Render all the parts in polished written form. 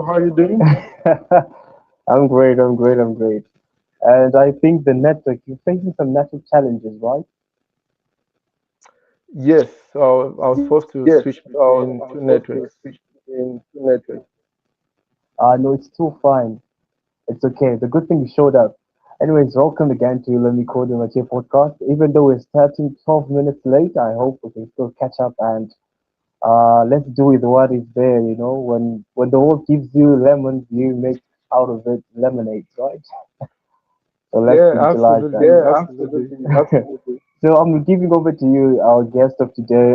How are you doing? I'm great. I'm great. I'm great. And I think the network, you're facing some network challenges, right? Yes. So I was forced to Yes. switch So between I was two supposed to networks. switch between two networks. No, it's still fine. It's okay. The good thing you showed up. Anyways, welcome again to Micro de Mathieu podcast. Even though we're starting 12 minutes late, I hope we can still catch up and let's do with what is there. When the world gives you lemons, you make out of it lemonade, right? So let's Yeah, utilize that. absolutely, absolutely. Absolutely. So I'm giving over to you, our guest of today,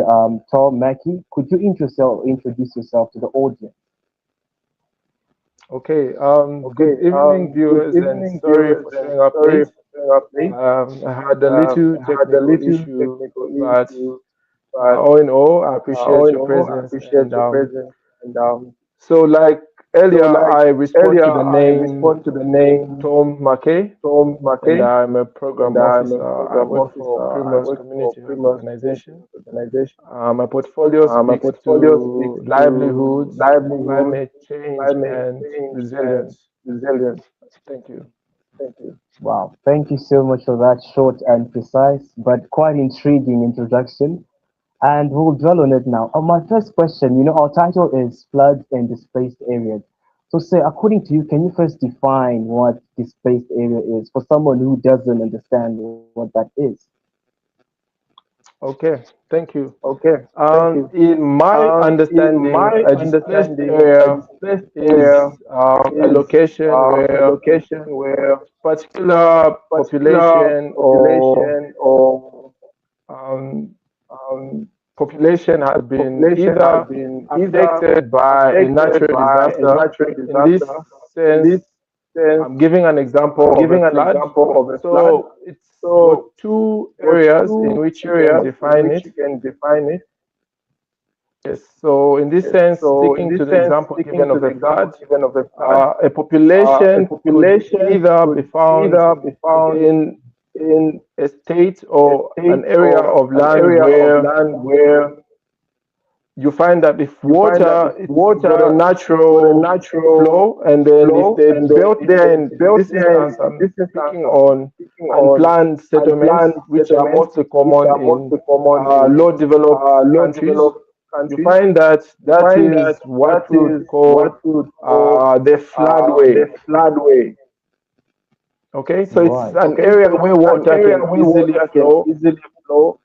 Tom Mackey. Could you introduce yourself to the audience? Okay. Good Okay. evening, Good viewers, and evening, sorry viewers, for and showing up sorry late. for showing up late. I had a little I had a technical little issue, technical but issue, but all in all, I all appreciate in your all, I presence. appreciate And your presence. And so, like so, earlier, like I respond earlier, to the I name respond to the name Tom Mackey, Tom and Mackey, I'm a and program I'm a officer. I program work for officer. I Primos work for Community Health Primus Organization. Organization. My portfolio My speaks portfolio speaks to to livelihoods, livelihood, climate change, climate and change, and resilience. resilience. Thank you. Thank you. Wow, thank you so much for that short and precise but quite intriguing introduction. And we'll dwell on it now. My first question, our title is Floods and Displaced Areas. So, say, according to you, can you first define what displaced area is for someone who doesn't understand what that is? Okay, thank you. Okay, thank you. In my In understanding, my a displaced understanding, a area displaced area is a is location a where location where particular particular population or population or um, um, population has been population has either been either affected by a affected natural by a disaster. natural In this disaster. In sense, this sense, I'm giving an example I'm of a giving an flood. example of a flood. So it's got So two it's got areas in two which you can areas in define which it. you can define it. Yes. So in this Yes. sense, So in sticking this to the sense, example sticking given to of the a example flood, given of a flood, a a population could population either be could found either be found in in a state a or an state area or of an land area of where land where you find that if you find that water, if it's got a water it's got a natural natural flow, and then if flow, they and then built if there they in built this there instance, in I'm this instance, speaking I'm on speaking on unplanned settlements, unplanned which are settlements, mostly which common are in mostly common in low developed low countries. developed You countries. find that You that find is that what we would what call we would call the the floodway. floodway. Okay, so it's Right. an Okay, area so it's where an water area can where easily water can flow, easily flow,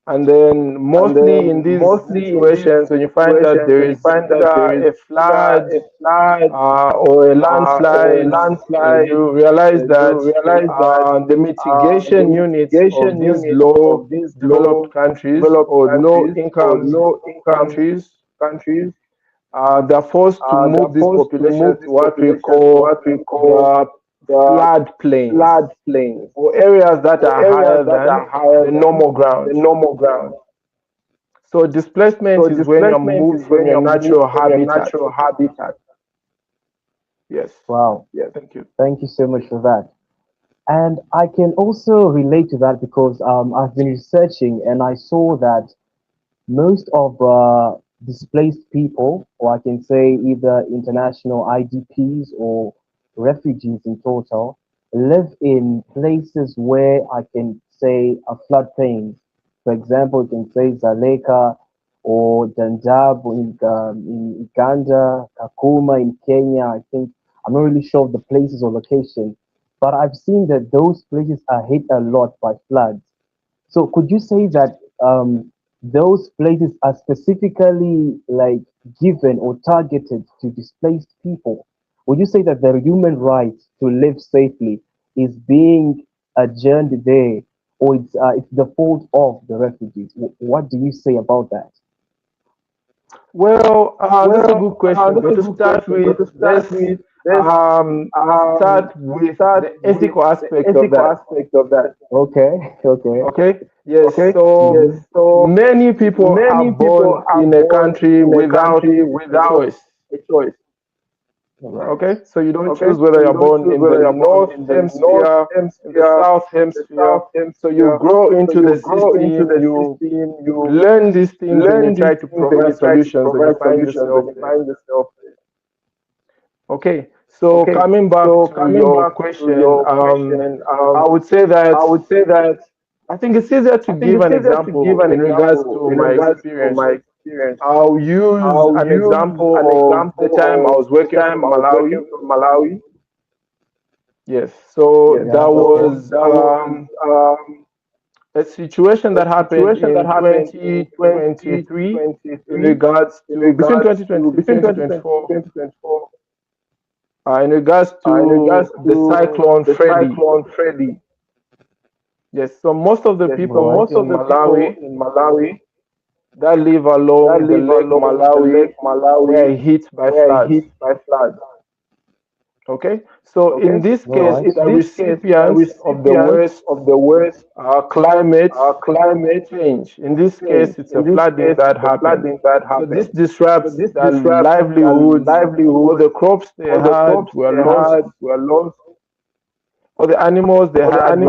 and then and mostly in then these mostly in these situations, when you find that situations, there when you is find that there either is a either flood a flood or a or a landslide, landslide, you realize that you realize that the the mitigation units of mitigation these units low of these developed low countries developed or low countries or income low income countries, countries they're forced to they're move these forced to populations move to these what we populations to call what we call the the flood plains flood plains or areas that or are areas higher that are than higher the than normal the ground. normal ground. So displacement So is when you're displacement is moved from when your you're moved natural from your habitat. natural habitat. Yes. Wow. Yes. Thank you. Thank you so much for that. And I can also relate to that because I've been researching and I saw that most of displaced people, or I can say either international IDPs or refugees in total, live in places where I can say a floodplain. For example, you can say Zaleka or Dadaab in Uganda, Kakuma in Kenya. I think I'm not really sure of the places or locations, but I've seen that those places are hit a lot by floods. So could you say that those places are specifically like given or targeted to displaced people? Would you say that their human right to live safely is being adjourned there, or it's the fault of the refugees? What do you say about that? Well, that's a Well, good question. that's But a to good start question. But with, to start let's with, let's start with start the with ethical the aspect of ethical that. aspect of that. Okay, okay, Okay. Yes. okay. So Yes. So many people are many people born are in a born country in a without country a without choice. a choice. Right. Okay. So you don't Okay. choose whether So you you're don't born choose in the whether you're born north in the north hemisphere, in the hemisphere, south in the hemisphere. south So you hemisphere. grow So into the you grow into system. the You system. You learn these things, and you learn these try to things, and provide you try to solutions, and you provide find solutions, yourself and you there. find yourself there. Okay, so coming back to your question, I would say that I think it's easier to give an example in regards to my experiences. I'll use an example of the time I was working from Malawi. Yes, so Yeah. that Okay. was a situation that happened in 2023 in regards to between 2023 2024 in regards to the cyclone Freddy. Yes, so most of the people Right. in Malawi that live along the Lake Malawi were hit by floods. Okay, so in this All case, right. the recipients of the worst climate change. In this case, it's a flooding that happened. So this disrupts their livelihoods. All the crops they had were lost. All the animals they had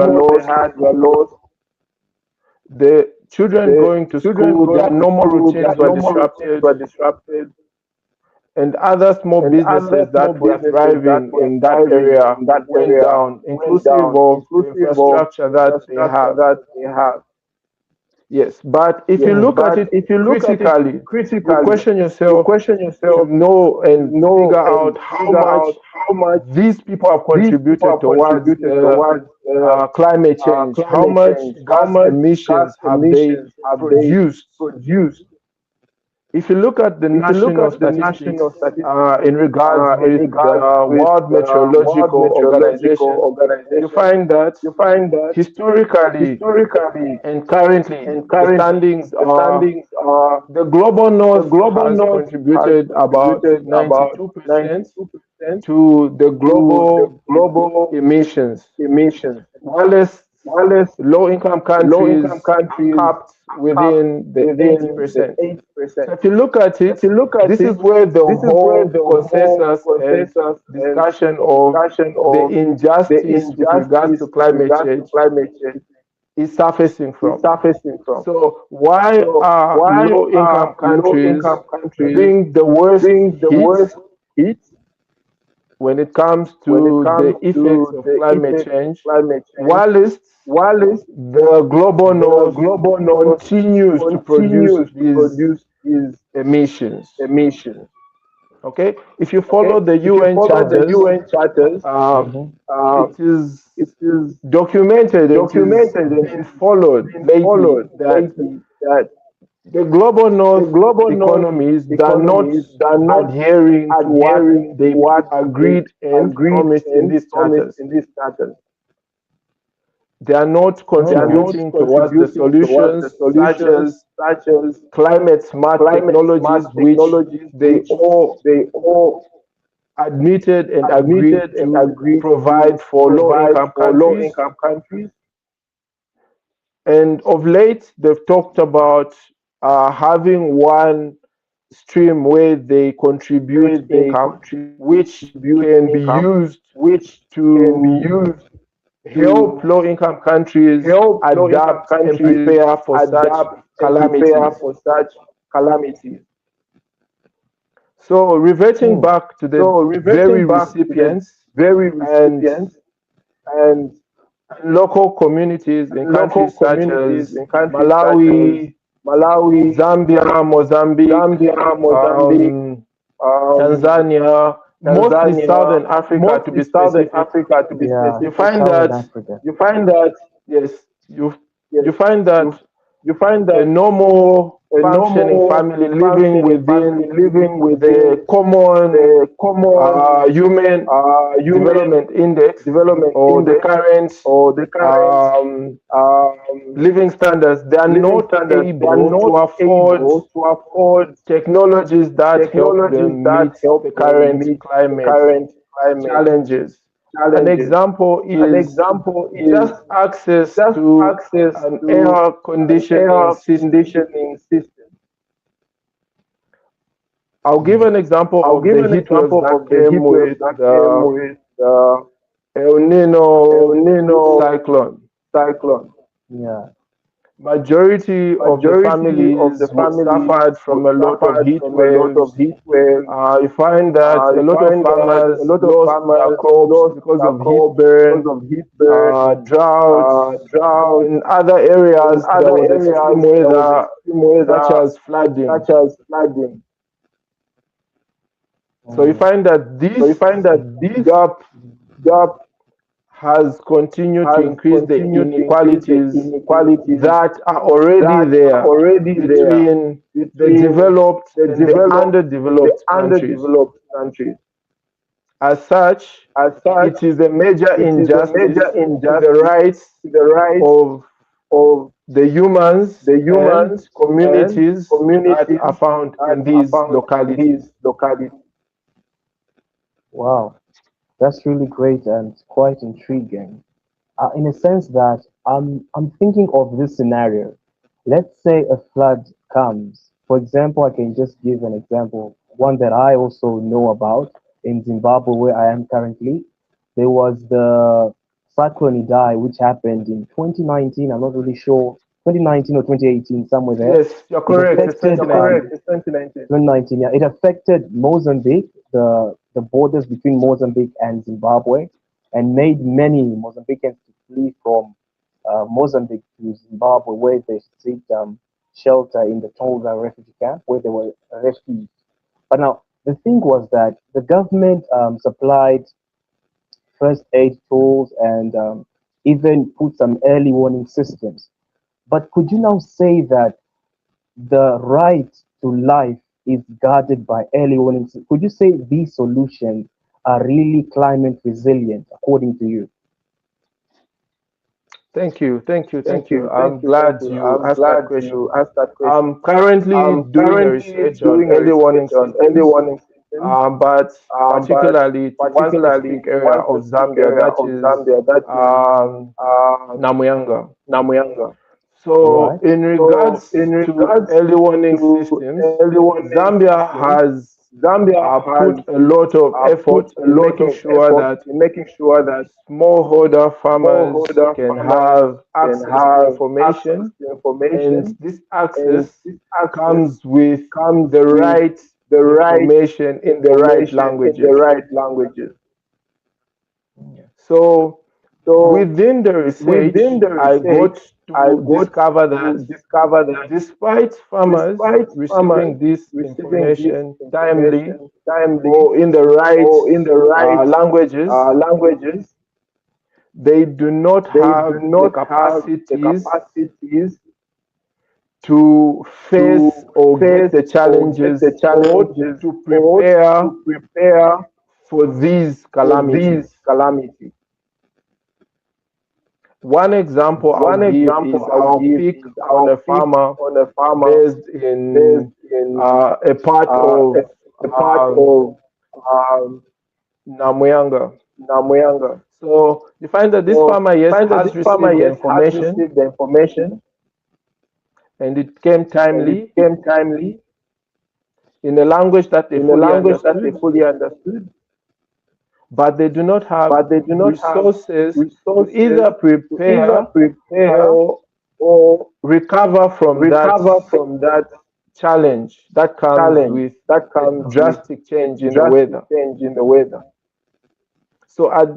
were lost. The children going to school, their normal routines were disrupted, and other small businesses that were thriving in that area went down, inclusive of the infrastructure that they have. Yes, but if you look at it critically, you question yourself to know and figure out how much these people have contributed towards the climate change. How much gas emissions have they produced? If you look at the national statistics in regards with the World Meteorological Organization, you find that historically and currently the standings are the global north has contributed about 92% to the global emissions, whilst low-income countries are capped within the 80%. So if you look at it, this is where the whole consensus and discussion of the injustice with regards to climate change is surfacing from. So why are low-income countries being the worst hit when it comes to the effects of climate change, whilst the global north continues to produce these emissions? Okay, if you follow the UN charters, Mhm. it is documented and it is being followed lately that the global north economies are not adhering to what they agreed and promised in these charters. They are not All right. contributing towards the solutions, such as climate smart technologies, which they all admitted and agreed to provide for low-income countries. And of late, they've talked about having one stream where they contribute income, which can be used to help low-income countries adapt and prepare for such calamities. So reverting Hmm. back to the very recipients and local communities in countries such as Malawi, Zambia, Mozambique, Tanzania, mostly Southern Africa to be specific, Yeah. you find Southern that Africa. yes, you find that a normal functioning family living within the common human development index or the current um, living standards, they are not able to afford technologies that help them meet the current climate challenges. An example is just access to an air conditioning system. I'll give an example of the heat waves that came with the El Nino cyclone. Yeah. majority of the families who suffered from a lot of heat waves. You find that a lot of farmers lost their crops because of heat burn, droughts. In other areas, there was extreme weather, such as flooding. So you find that this gap has continued to increase the inequalities that are already there between the developed and the underdeveloped countries. As such, it is a major injustice to the rights of the humans and communities that are found in these localities. Wow, that's really great and quite intriguing. In a sense that I'm thinking of this scenario. Let's say a flood comes. For example, I can just give an example, one that I also know about in Zimbabwe, where I am currently. There was the cyclone Idai, which happened in 2019. I'm not really sure, 2019 or 2018, somewhere there. Yes, you're correct. It's 2019. 2019, yeah. It affected Mozambique, the borders between Mozambique and Zimbabwe, and made many Mozambicans to flee from Mozambique to Zimbabwe, where they seek shelter in the Tonga refugee camp, where they were rescued. But now, the thing was that the government supplied first aid tools and even put some early warning systems. But could you now say that the right to life is guarded by early warning? Could you say these solutions are really climate resilient, according to you? Thank you. I'm glad you asked that question. I'm currently doing a research on early warning systems, but particularly to one specific area of Zambia, that is Namuyanga. So, in regards to early warning systems, Zambia has put a lot of effort in making sure that smallholder farmers can have access to information, and this access comes with the right information in the right languages. So, within the research, I got to discover that despite farmers receiving this information timely or in the right languages, they do not have the capacities to face or get the challenges or to prepare for these calamities. One example I'll give is I'll pick on a farmer based in a part of Namuyanga. So you find that this farmer, yes, has received the information, and it came timely in a language that they fully understood. But they do not have resources to either prepare or recover from that challenge that comes with a drastic change in the weather. So at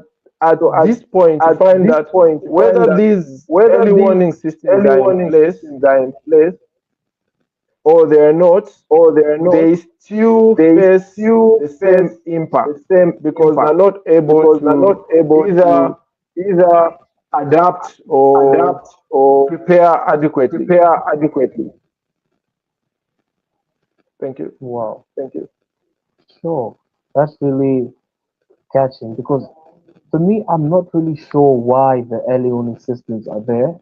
this point, you find that whether these early warning systems are in place or they are not, they still face the same impact because they're not able to either adapt or prepare adequately. Thank you. Wow. Sure. That's really catching because to me, I'm not really sure why the early warning systems are there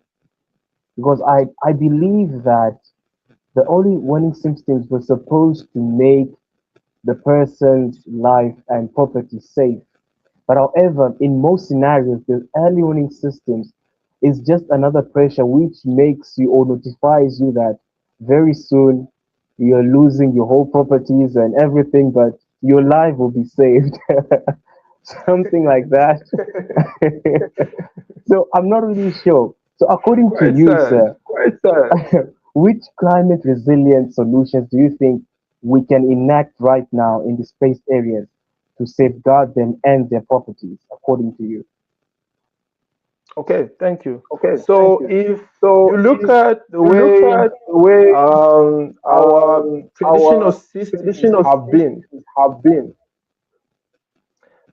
because I believe that the early warning systems were supposed to make the person's life and property safe. But however, in most scenarios, the early warning systems is just another pressure which makes you or notifies you that very soon you're losing your whole properties and everything, but your life will be saved. Something like that. So I'm not really sure. So according to you, sir, Quite sad. which climate resilient solutions do you think we can enact right now in displaced areas to safeguard them and their properties, according to you? Okay, thank you. Okay, thank So you. if So you look if at the you look way at the way our traditional our systems traditional have been, systems have been,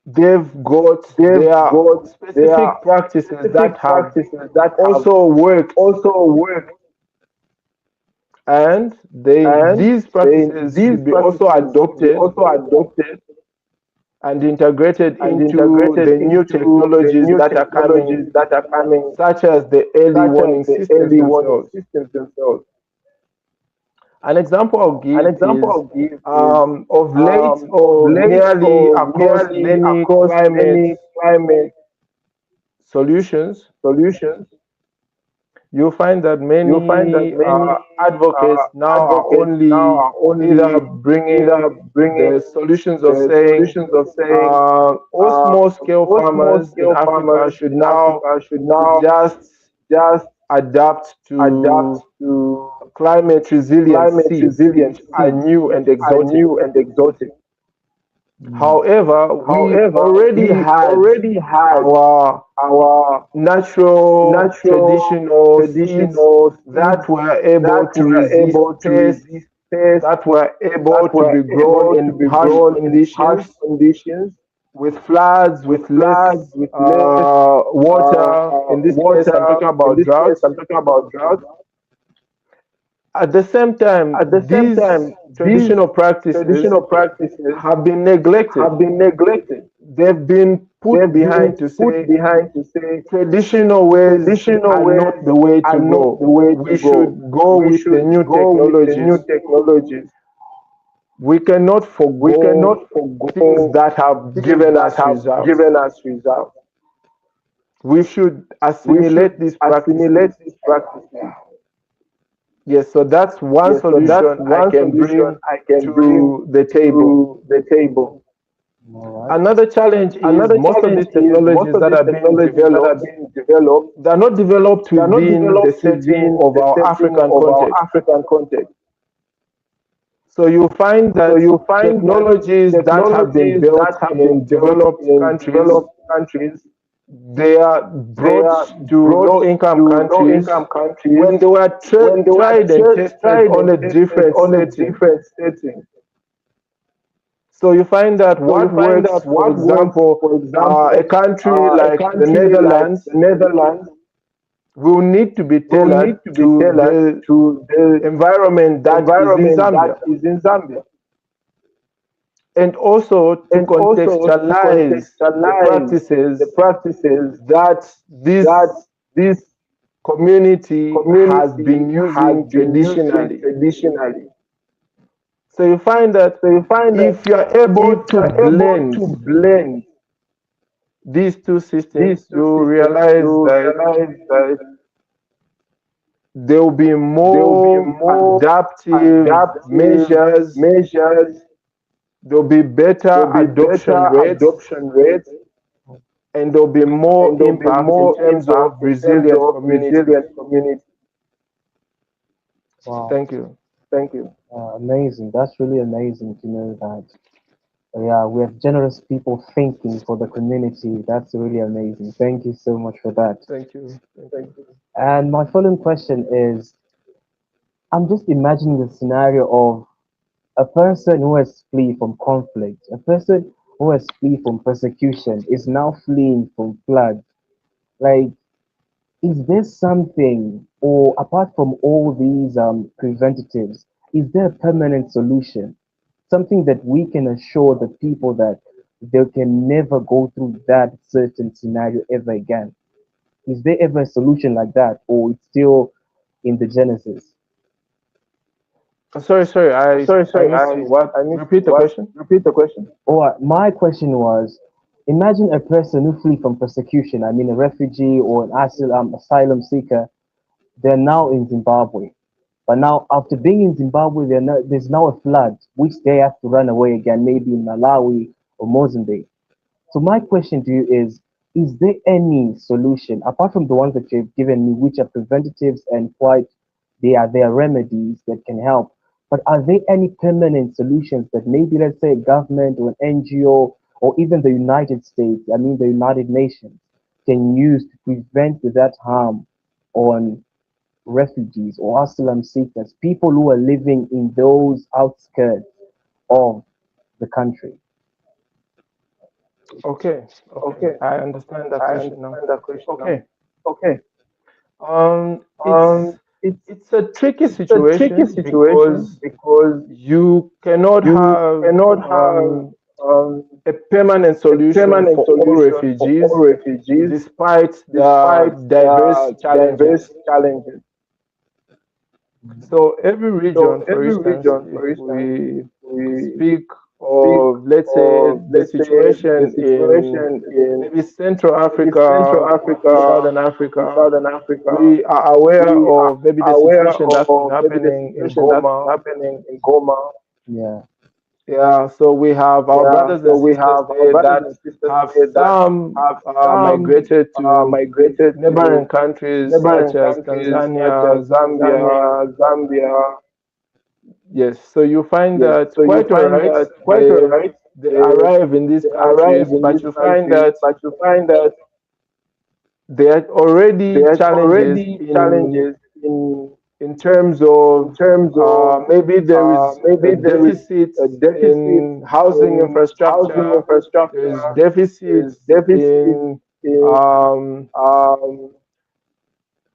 they've got they've their got their specific practices that specific have practices that have also worked, also worked, and and these practices these should be also practices should be adopted also adopted and integrated and into integrated the new into the technologies new that are coming, technologies that are coming, such as the early such as warning the systems early warning themselves. systems themselves. An example I'll An give example is I'll give is of late of or late nearly or across nearly many across climate many climate solutions, solutions, you'll find that you'll find that many many advocates now are advocates now only are only either either bringing bringing the solutions of the saying solutions of saying all small scale all small farmers in scale Africa farmers should in now Africa should now just just adapt adapt to to climate resilient climate seeds, resilient which are seeds, new which and are exotic. new and exotic. However, we've However, already we've had already had our our natural natural traditional seeds traditional seeds that were able that to were resist able to pests, resist pests, that were able that to were be grown able to in be harsh grown in harsh conditions conditions with floods, with with floods, less with less water. In this case, I'm water. talking In about this case, droughts. I'm talking about drought. At the same time, At the same these time, these traditional practices traditional practices have been neglected. have been neglected. They've been put They've been behind to put say behind to say traditional ways traditional are not ways the way are to not the go. way to We go. should go We with the should new go with the new technologies. technologies. We cannot We forego cannot things forgo that have things given that us have results. given us results. We should We should assimilate these assimilate practices. these practices. Yes, so that's one Yes, so that's solution I one can solution bring I can bring to the table. to the table. All right. Another challenge is Another most of challenge these is most technologies of that these are being technologies that are developed, being developed, they're not developed they are not within the developed setting within of the our setting African of our context. African context. So you'll find So that you find that technologies that have been technologies built that have been in built developed in countries, developed countries, they are they brought are to brought low-income to countries low-income countries when they were when they were tried and tested tried on and a tested different on a setting. different setting. So you find that So you what find works, that for what works, example, for a example, country a like the country like Netherlands the Netherlands will need to be will need tailored to be to tailored the to the environment that is in environment that Zambia, is in Zambia, and also to and also to contextualize the contextualize the practices practices that that this this community has community been has using been using traditionally. traditionally. So you find that So you find that if you're able if to you're able blend to blend these two these systems, two you systems, realize you that realize that there will be there will be more more adaptive adaptive measures, measures, there'll be there better will be adoption better rates, adoption rates, and there'll be more and there will be impact in more terms of impact in terms resilient of communities. resilient communities. Wow, Thank you. thank you. Amazing. That's really amazing to know that. Yeah, we have generous people thinking for the community. That's really amazing. Thank you so much for that. Thank you. Thank Thank you. you. And my following question is, I'm just imagining the scenario of a person who has flee from conflict, a person who has flee from persecution is now fleeing from flood. Like, is there something, or apart from all these preventatives, is there a permanent solution? Something that we can assure the people that they can never go through that certain scenario ever again? Is there ever a solution like that, or it's still in the genesis? Sorry, I Sorry, missed you. What? I missed you. Repeat the What? question. Repeat the question. Or my question was, imagine a person who flee from persecution. I mean, a refugee or an asylum seeker. They're now in Zimbabwe, but now after being in Zimbabwe, there's now a flood, which they have to run away again, maybe in Malawi or Mozambique. So my question to you is, is there any solution apart from the ones that you've given me, which are preventatives and quite they are remedies that can help? But are there any permanent solutions that maybe, let's say, a government or an NGO or even the United States, I mean the United Nations, can use to prevent that harm on refugees or asylum seekers, people who are living in those outskirts of the country? Okay, okay, I understand that question now. Okay, Okay. um, Um, it's it's it's a tricky it's a tricky situation situation because because you cannot you have cannot have a permanent a solution permanent for all solution for all refugees, refugees despite the despite diverse the diverse challenges. challenges. So every So region, for every instance, region, if for instance, we if we speak speak of, let's say, of, the let's say, the situation in situation in maybe Central maybe Africa Central or Africa Southern or Africa, Southern Africa, we are aware we are of maybe the aware situation that's been of maybe the happening in situation that's Goma. happening in Goma. Yeah. Yeah, so we have our Yeah. brothers So and we sisters have our there brothers that and sisters have there that some have some migrated to migrated neighboring to countries such neighboring as countries such as Tanzania, Zambia. Zambia. Yes, so you find Yes. that So you quite all find right, that quite they alright. they They arrive in these they arrive countries, in but these you find countries, that but you find that there are already there's challenges already challenges in in terms of terms of maybe there is a maybe there is deficit a deficit in housing in housing infrastructure, there is infrastructure, deficits there's deficit in in um, um,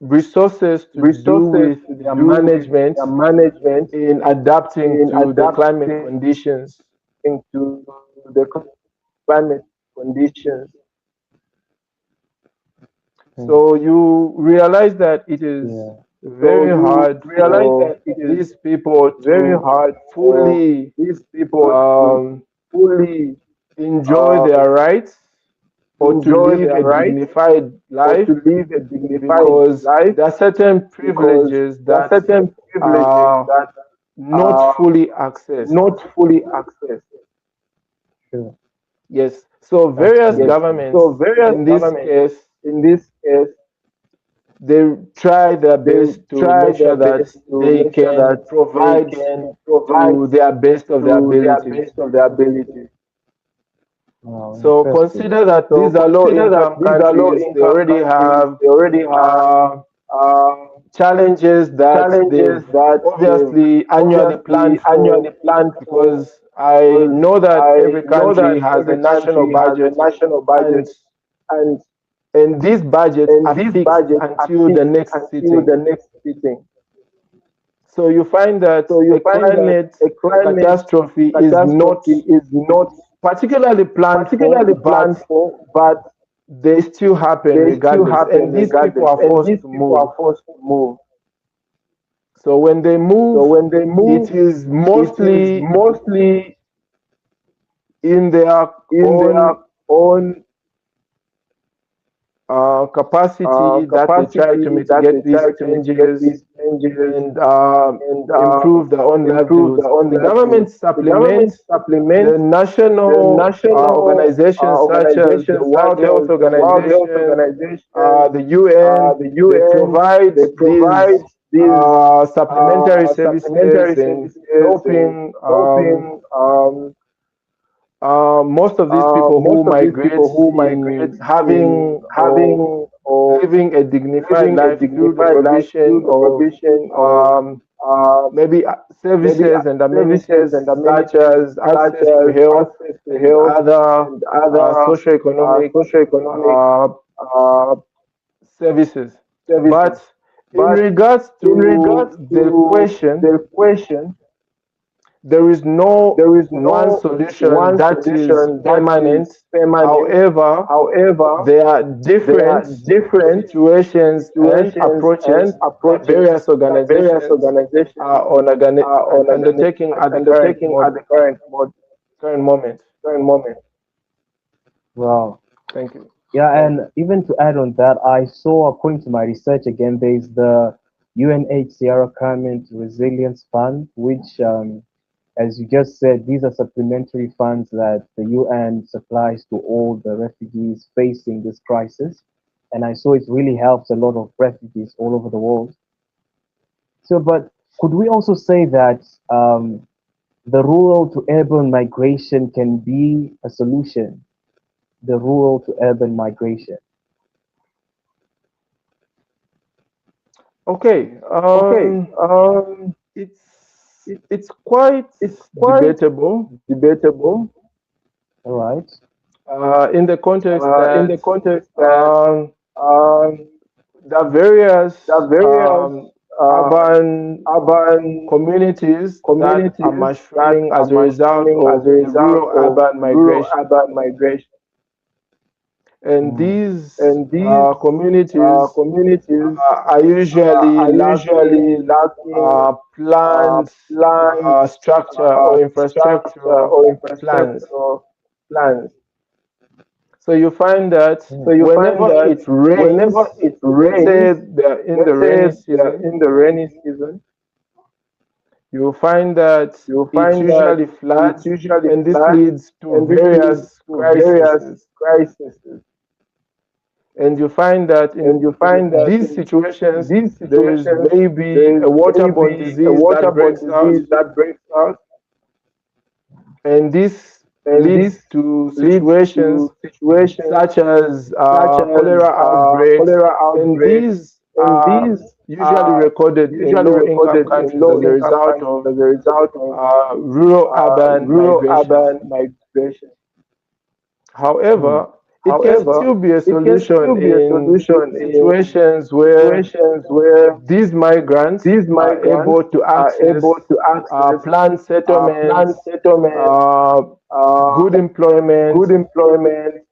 resources to do resources with to their do with management their management in adapting in to the climate adapting conditions. to the climate conditions. Hmm. So you realize that it is Yeah. So very you hard realize for that it is these people very to hard for fully these people to um, fully enjoy um, their rights or to enjoy live their a rights dignified or life to live a dignified because life there are certain because privileges there are that certain privileges are that not are fully accessed. not fully accessed. Sure. Yes. So That's various true. Yes. governments So various in this governments case, in this case they try their they best to try make their sure that best to they make sure can that they provide can provide to their best of their to their abilities. best of their ability. Oh, So interesting. consider that So these are low consider that income these are low countries, they income already countries. have They already have uh, uh, challenges that they've challenges that they've obviously annually obviously planned for annually planned for. because I Because know that I every know country that has a every national country has a budget national and budget, and these budgets are these fixed budgets are until the fixed next until sitting. the next sitting. So you find that So you a find that climate a climate catastrophe is not catastrophe is not particularly planned for, particularly but planned for, but they still happen they still regardless, happen and these people regardless, are and forced these to people move. are forced to move. So when they So move, when they move, it is it is mostly mostly in their in their own own capacity that they try to capacity that they mitigate these try to mitigate changes these changes and and improve their own improve livelihoods. their own The government livelihoods. The government supplements the supplements the national national organizations such as the organizations such World Health as the World Health Organization, Organization, the UN. the They UN. provide They these provide these supplementary services supplementary and services and helping helping most of these people who most of these migrate people who migrate in in having or having or living a dignified living a life through the dignified life through provision the of provision of um, uh, maybe maybe services and services amenities and such amenities as such access to as health access to and health other and other socioeconomic socioeconomic uh, uh, services. services. But in But regards in regards to the to question, the question, there is no there is one no solution one that is solution that is permanent. permanent. However, However, there are there are different different situations and situations and approaches that approaches various that various organizations organizations are on are undertaking at the undertaking at the current moment. current moment. Wow. Thank you. Yeah, Thank and you. even to add on that, I saw, according to my research again, there's the UNHCR Climate Resilience Fund, which As you just said, these are supplementary funds that the UN supplies to all the refugees facing this crisis. And I saw it really helps a lot of refugees all over the world. So, but could we also say that the rural to urban migration can be a solution? The rural to urban migration. Okay. Okay. It's quite It's quite debatable. debatable. All right. In the context In that the context that um, um, there are various the various urban urban communities that are communities that mushrooming are as a result mushrooming as of a the result of rural-urban migration. rural-urban migration. And these And these communities communities are usually are usually lacking lacking planned planned structure or structure infrastructure or plans. infrastructure plans. So you find that So you find whenever that it rains, whenever it let's say rains, they're in the let's say rainy season, in the rainy season, you find that you it find that usually it floods, usually and this floods, leads to and this leads various to various crises. crises. And you find that And you in find that these in situations, these there is situations, maybe there a is waterborne maybe a disease that waterborne breaks out, disease that breaks out, and this and leads this to leads situations to situations such as such as cholera outbreaks, cholera and outbreaks, these and are these usually are recorded in usually low-income recorded in countries as a low-income result countries of as a result of rural-urban migration. rural-urban migration. However, it can However, still be a it can solution still be a in solution in situations where situations where these migrants these are migrants able to are able access to access planned planned settlements, settlements, uh, uh, good employment, good employment,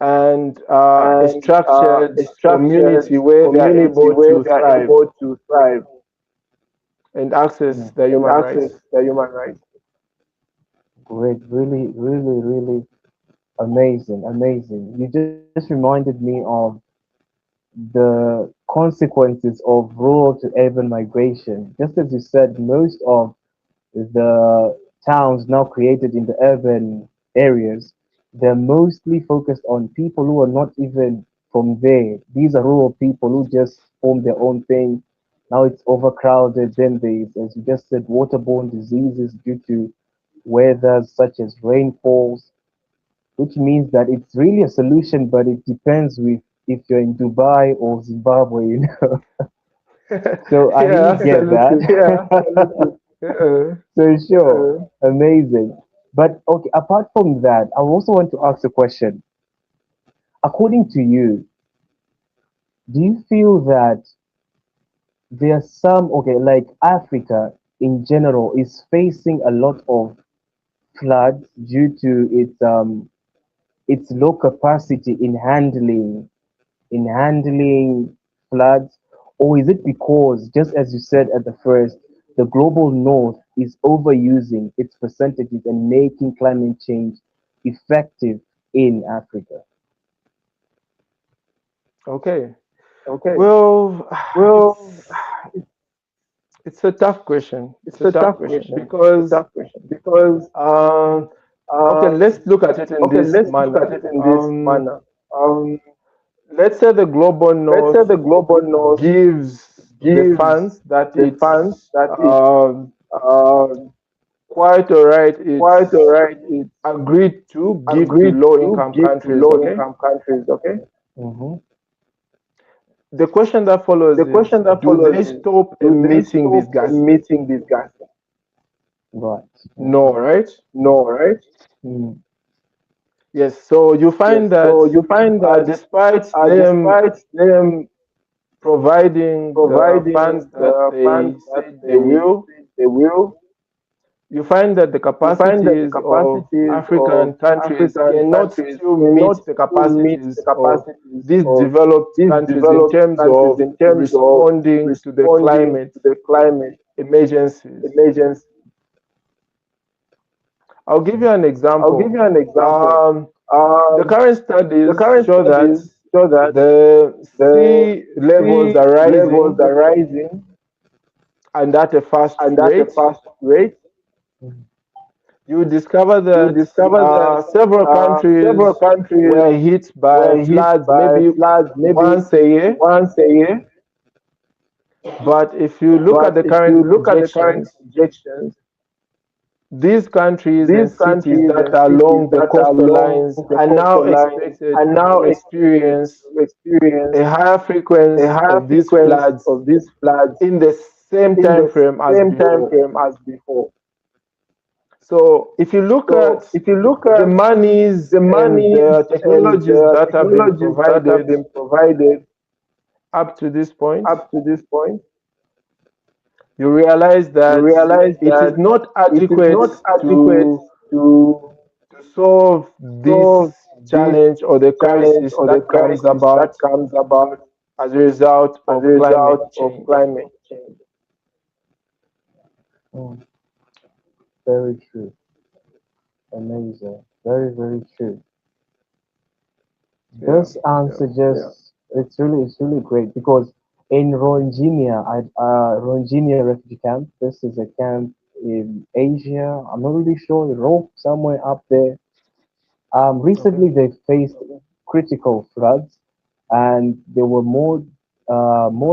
and a and structured a structured community where they are community able where to they are thrive able to thrive and access their and human access rights. the human rights. Great, really, really, really amazing, amazing. You just reminded me of the consequences of rural to urban migration. Just as you said, most of the towns now created in the urban areas, they're mostly focused on people who are not even from there. These are rural people who just form their own thing. Now it's overcrowded. Then there's, as you just said, waterborne diseases due to weather such as rainfalls, which means that it's really a solution, but it depends with if you're in Dubai or Zimbabwe, you know. So I Yeah, really get that. absolutely. So sure, amazing. But okay, apart from that, I also want to ask a question. According to you, do you feel that there are some, okay, like Africa in general is facing a lot of floods due to its low capacity in handling floods, or is it because, just as you said at the first, the global north is overusing its percentages and making climate change effective in Africa? Okay. Okay. Well, Well, it's a tough question. It's it's a a tough tough question question. It's a because tough question because um, okay, uh, let's look at it in okay, this let's look at manner. it in this manner. Let's say the global Let's north say the global north gives the gives funds that the funds it's that it's uh, quite all right. quite It's alright. It's agreed to give to agreed low to income give to countries. low Okay. income countries. Okay. Mm-hmm. The question that The follows is: question that do follows they is, stop do they emitting stop these gases? emitting these gases? Right. No, right? No, right? Mm. Yes. So you Yes. find that So you find that despite them despite them providing the funds providing that the funds they that said they will, they will, you find that the you find that the capacities of capacities of African countries African cannot countries still cannot meet the still meet the capacities of capacities these of developed these countries in developed terms countries of in terms of responding to the responding climate to the climate emergencies. emergency. I'll give you an I'll give example. you an example. The Um, current the studies current show that studies show that the the sea levels sea are levels rising are rising and at a fast and at a rate. fast rate. you discover that several several countries countries were hit by were hit floods by maybe floods maybe once a year. once a year. But if you look at But the if current you look at the current projections, projections, these countries and these cities countries that and are cities along the that are coastal along lines the are now coastal lines expected are now to expected experience to experience a higher a frequency higher of these frequency floods of these floods in the same in time the frame as same time before. frame as before. So if you look So at if you look the at monies the and monies the and technologies the that have been technologies that have provided been provided up to this point, up to this point, you realize you that realize it is that not it is adequate not adequate to to solve this solve this challenge or the challenge crisis or the that comes crisis that about comes about as a result as a of climate result of change. climate change. Mm, very true. Amazing. Very, very true. Yeah, This answer just it's really great because in Ronginia refugee camp, this is a camp in Asia. I'm not really sure, Europe, somewhere up there. okay. Recently they faced critical floods, and there were more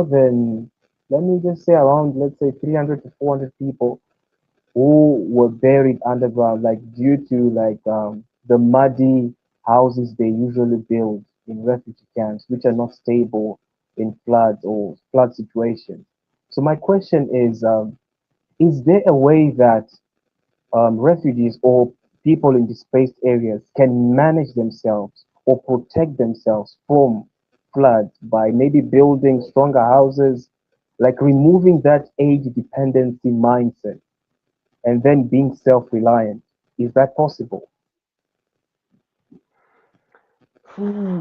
than, let me just say, around, let's say, 300 to 400 people who were buried underground, like due to the muddy houses they usually build in refugee camps, which are not stable in floods or flood situations. So my question is there a way that refugees or people in displaced areas can manage themselves or protect themselves from floods by maybe building stronger houses, like removing that age dependency mindset and then being self-reliant? Is that possible?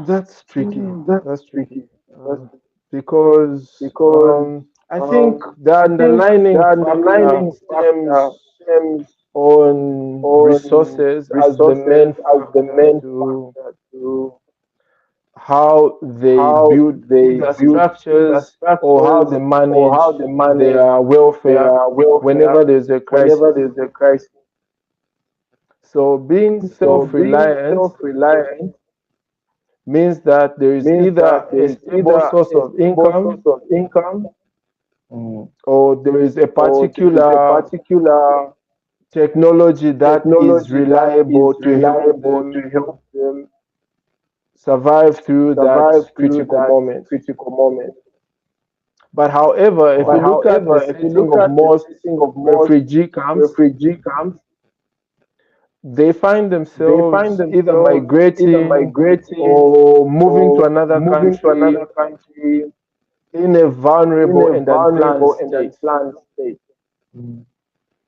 That's tricky. That's That's tricky. tricky. That's Uh, because because I think the I think the underlining factor underlying factor stems stems on on resources as the resources main as the factor main to factor to how they how build they either build either structures or how structures they or manage how they manage their welfare their welfare whenever there's a whenever crisis. there's a crisis. So being So being self-reliant self-reliant means that there is means either that a there is stable either source a of stable source income of income, mm, or there is a or there is a particular particular technology that is technology that reliable is to help reliable to them help them survive through that survive through critical that moment. critical moment. But however, if But you look at the however, if you setting look of at the most setting of most refugee camps, refugee camps, they find they find themselves either themselves either migrating migrating or moving to or another moving to country another country in a in vulnerable a and unplanned vulnerable and state. unplanned state. Mm.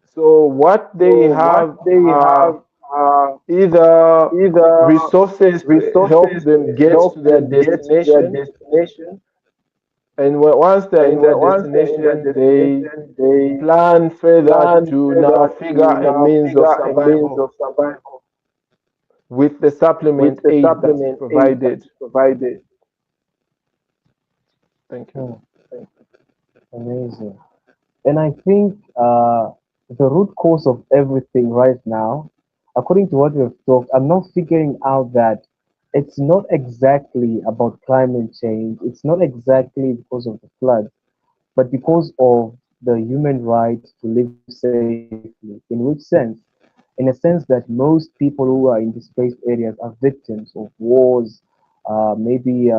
So what they So what have they are have are either either resources to help resources them to get to help their them get to their destination, destination, and once they're and in their once they're in their destination, they destination, they plan further plan to now further figure to a now means of figure a means survival of survival with the with supplement the aid that is supplement aid that provided. is provided. Thank you. Hmm, amazing. And I think the root cause of everything right now, according to what we've talked, I'm not figuring out that it's not exactly about climate change. It's not exactly because of the flood, but because of the human right to live safely. In which sense? In a sense that most people who are in displaced areas are victims of wars, maybe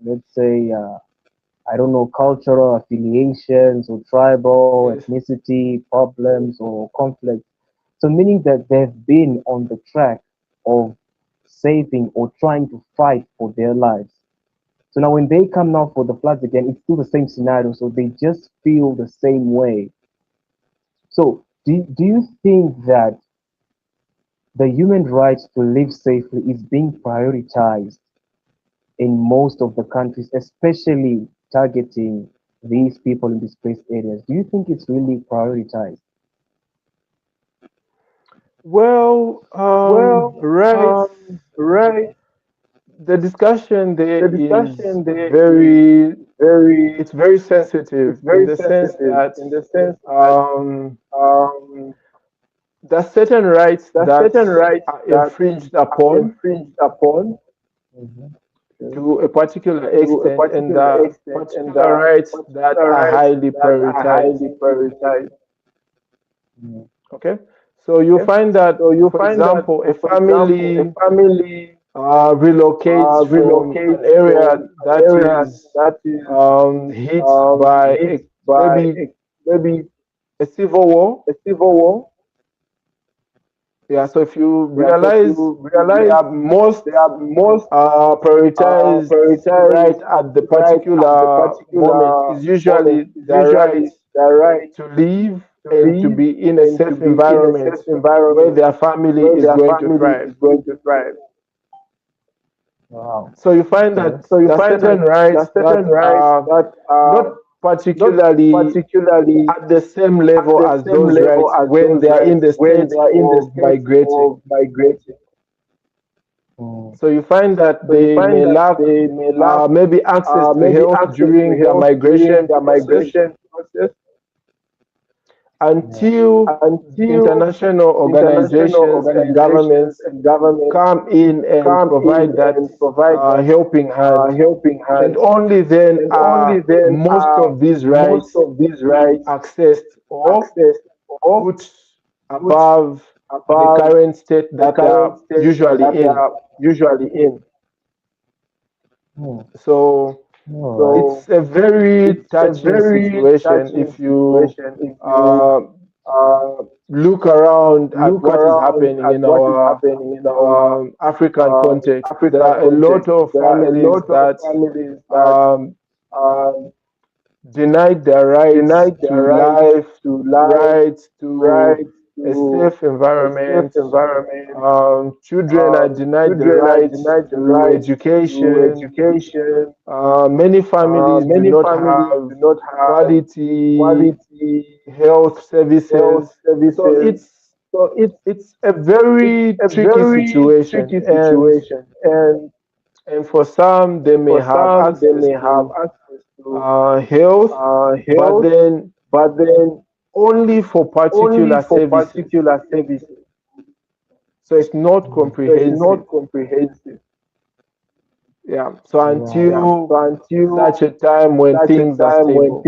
let's say I don't know, cultural affiliations or tribal Yes. ethnicity problems or conflicts. So meaning that they've been on the track of saving or trying to fight for their lives. So now when they come now for the floods again, it's still the same scenario. So they just feel the same way. So do you think that the human right to live safely is being prioritized in most of the countries, especially targeting these people in displaced areas? Do you think it's really prioritized? Well, Well, right. right. The discussion there The is discussion there is very, very, it's very sensitive it's in very the sense sensitive that in the sense that um, um, There are certain rights that are infringed upon Mhm. to a particular extent, and the particular rights that are highly prioritized. Mm. Okay, so you find that, for example, a family relocates from an area that is hit by maybe a civil war. Yeah, so if you realize their most prioritized right at the particular moment is usually the right to live and to be in a safe environment where their family is going to thrive. Wow. So you find Okay. that there are certain rights that are not particularly at the same level as those rights when they are in the state of migrating. Mm. So you find that they may lack maybe access to health during their migration process Yeah. until international organizations and governments come in and provide that helping hand. And only then are most of these rights accessed or put above the current state that they are usually in. Mm. So All right. it's a very touching situation if you uh, look around at what is happening in our African context. There are a lot of families that um, denied their rights to life, rights to a safe environment. Children are denied the rights to education. Many families do not have quality health services. So it's a very tricky situation, and for some they may have access to health, but then only for particular services. So it's not Mm. comprehensive. Yeah. So Right. until such a time when things are stable.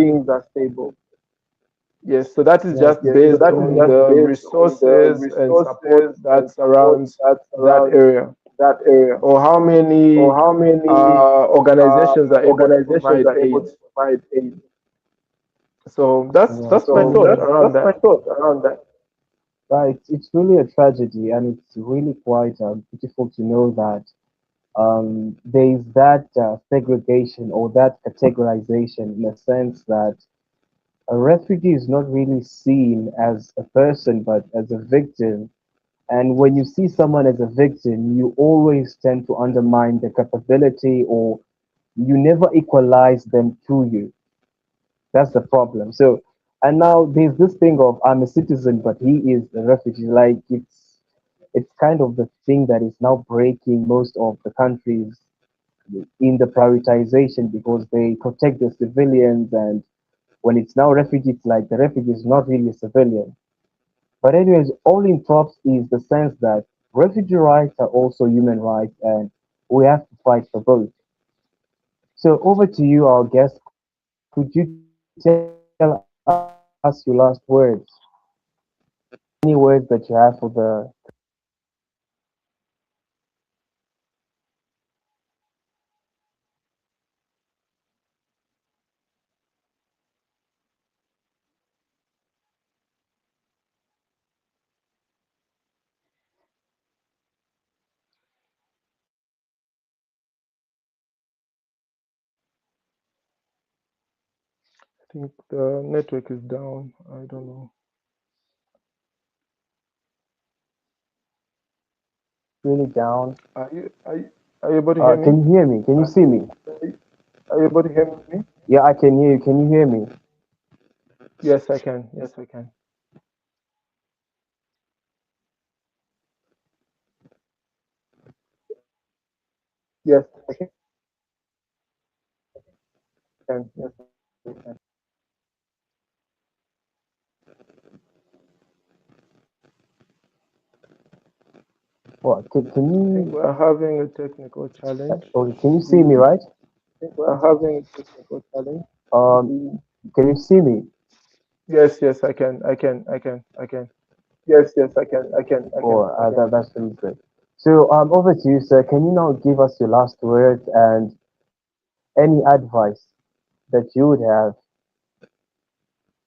Yes. So that is Yes. just based on the resources and support that surrounds that area, or how many organizations are able to provide aid. So Yeah. that's my thought around that. It's really a tragedy, and it's really quite beautiful to know that there is that segregation or that categorization in a sense that a refugee is not really seen as a person but as a victim. And when you see someone as a victim, you always tend to undermine the capability or you never equalize them to you. That's the problem. So, and now there's this thing of I'm a citizen, but he is a refugee. Like it's kind of the thing that is now breaking most of the countries in the prioritization because they protect the civilians, and when it's now refugee, it's like the refugee is not really a civilian. But anyways, all in props is the sense that refugee rights are also human rights, and we have to fight for both. So over to you, our guest. Could you tell us your last words? Any words that you have for the I think the network is down. I don't know. really down? Are you are you, are you able to hear me? Can you hear me? Can you see me? Are you able to hear me? Yeah, I can hear you. Can you hear me? Yes, I can. Yes, I can. Yes, I can. Yes, I can. What? Can I think you? we're having a technical challenge. Okay, can you see me, right? I think we're having a technical challenge. Um, can you see me? Yes, yes, I can, I can. Yes, yes, Or I can. that's really great. So over to you, sir. Can you now give us your last words and any advice that you would have?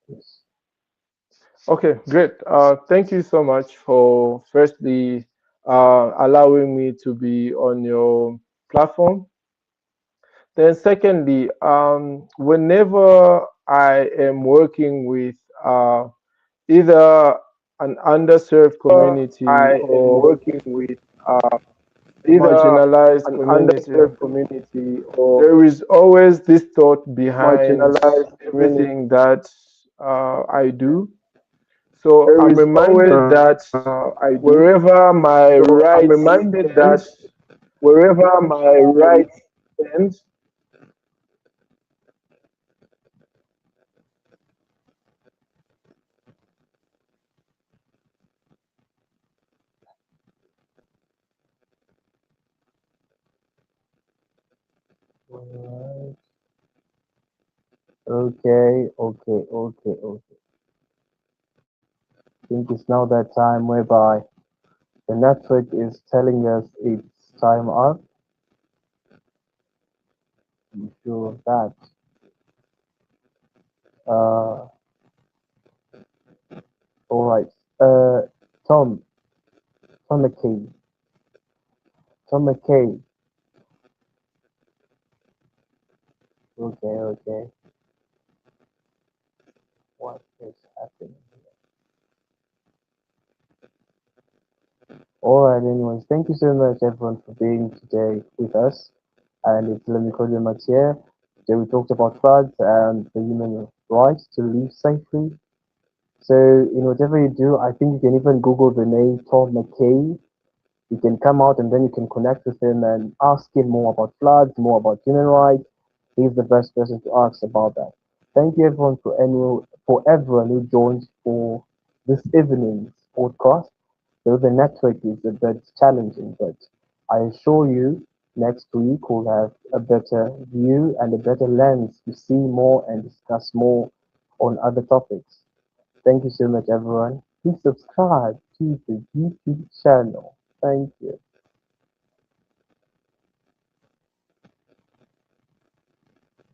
Yes. Okay, great. Thank you so much for firstly allowing me to be on your platform. Then, secondly, whenever I am working with either an underserved community I am or working with a either marginalized an community, underserved community or there is always this thought behind marginalized community. everything that I do. So There I'm is always reminded that I do. wherever my So I'm rights reminded stand, that wherever my rights stand, alright. Okay. I think it's now that time whereby the network is telling us it's time up. I'm sure of that. Uh, all right. Uh, Tom, Tom McKay, Tom McKay. Okay. What is happening? All right. Anyways, thank you so much, everyone, for being today with us. And it's Micro de Mathieu. Today we talked about floods and the human right to live safely. So, in whatever you do, I think you can even Google the name Tom McKay. You can come out and then you can connect with him and ask him more about floods, more about human rights. He's the best person to ask about that. Thank you everyone for everyone who joined for this evening's podcast. Though the network is a bit challenging, but I assure you next week we'll have a better view and a better lens to see more and discuss more on other topics. Thank you so much everyone. Please subscribe to the YouTube channel. Thank you.